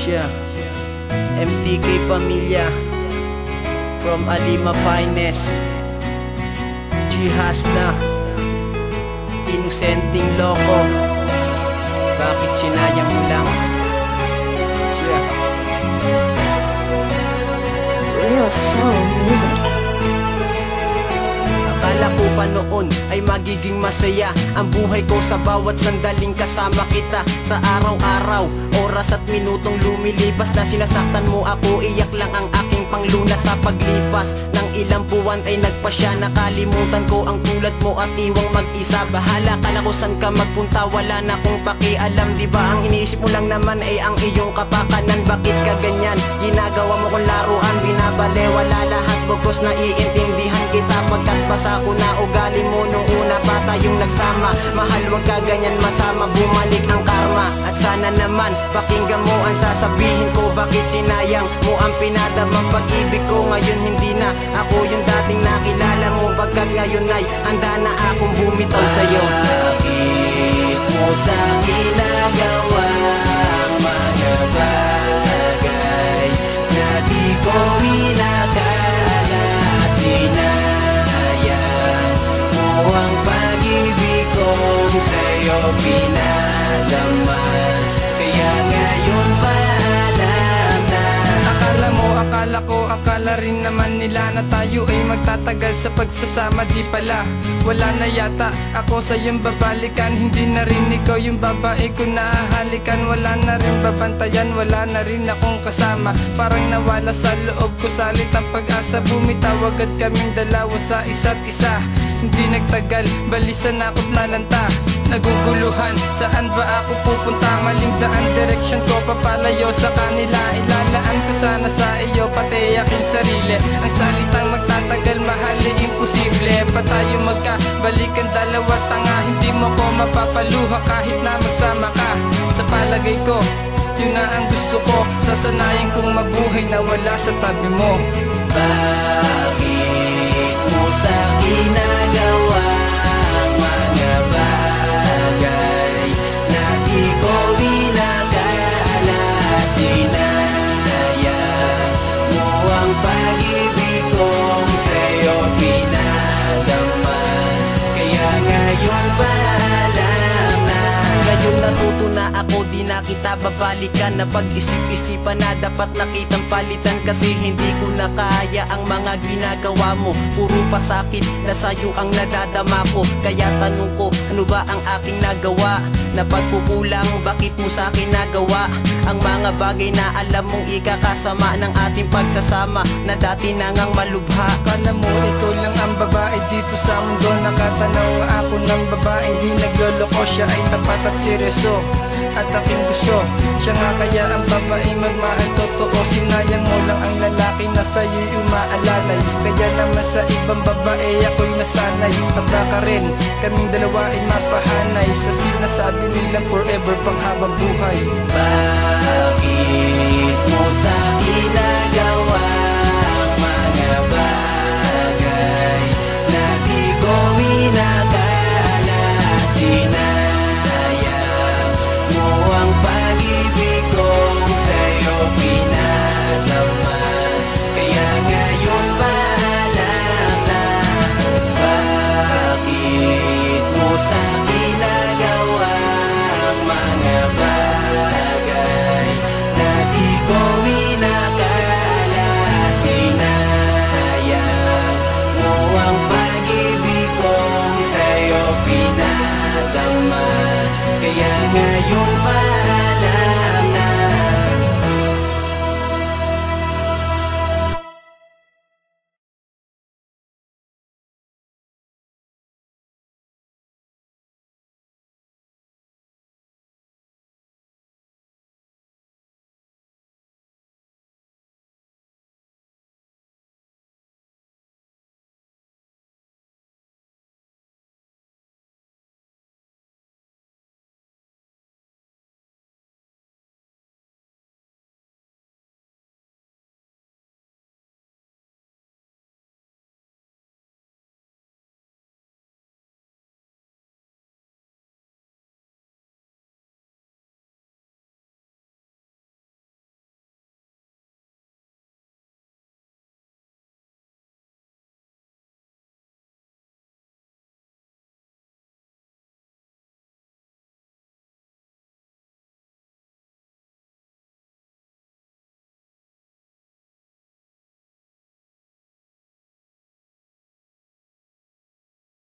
Siya MTK Pamilya from Alima Finest, Jihas na inosenteng loko. Bakit sinayang mo lang? Siya Real soul music. Akala ko pa noon ay magiging masaya ang buhay ko sa bawat sandaling kasama kita. Sa araw-araw, oras at minutong lumilipas na sinasaktan mo ako, iyak lang ang aking panglunas. Sa paglipas ng ilang buwan ay nagpasya, nakalimutan ko ang tulad mo at iwang mag-isa. Bahala ka na kung saan ka magpunta, wala na kong pakialam. Diba ang iniisip mo lang naman ay ang iyong kapakanan? Bakit ka ganyan? Ginagawa mo kong laruan, binabalewala lahat, bugos na iintindihan kita. Pagkat basa ko na ugali mo nung una pa tayong nagsama. Mahal, wag ka ganyan masama, bumalik ang karma. At sana naman pakinggan mo ang sasabihin ko. Bakit sinayang mo ang pinadamang pag-ibig ko? Ngayon hindi na ako yung dating nakilala mo, pagkat ngayon ay handa na akong bumitaw sa'yo. Bakit mo sa'kin nagawa ang mga bagay na di ko inakala? Sinayang mo ang pag-ibig ko, sa'yo pinadama, kaya ngayon pa alam na. Akala ko, akala rin naman nila na tayo ay magtatagal sa pagsasama. Di pala, wala na yata ako sa iyong babalikan. Hindi na rin ikaw yung babae ko nahahalikan. Wala na rin babantayan, wala na rin akong kasama. Parang nawala sa loob ko salit ang pag-asa. Bumitaw agad kaming dalawa sa isa't isa. Hindi nagtagal, balisan ako't nalanta. Naguguluhan, saan ba ako pupunta? Maling daan, direksyon ko papalayo sa kanila. Ilalaan ko sana sa iyo, pati aking sarili. Ang salitang magtatagal, mahal ay imposible. Pa tayo magkabalikan, dalawa tanga. Hindi mo ko mapapaluha kahit na magsama ka. Sa palagay ko, yun na ang gusto ko. Sasanayin kong mabuhay na wala sa tabi mo. Bakit mo sa'kin nagawa ang mga bagay na di ko inakala? Sinayang mo ang pag-ibig ko, sa'yo pinadama, kaya ngayon pa alam na. Ngayon natuto na ako, di na kita babalikan. Na pag-isip-isipan na dapat nakitang palitan. Kasi hindi ko na kaya ang mga ginagawa mo. Puro pasakit na sa'yo ang nadadama ko. Kaya tanong ko, ano ba ang aking nagawa? Na pagkukulang, bakit mo sa'kin nagawa ang mga bagay na alam mong ikakasama ng ating pagsasama, na dati na ngang malubha? Akala mo ikaw lang ang babae dito sa mundo. Nakatanaw nga ako ng babaeng di nagloloko. Siya ay tapat at seryoso at aking gusto. Siya nga kaya ang babae magmahal totoo. Sinayang mo lang ang lalaki na sa'yo'y umaalalay. Kaya naman sa ibang babae ako'y nasanay. Habla ka rin, kaming dalawa ay mapahanay sa sinasabi nilang forever pang habang buhay. Bakit mo sa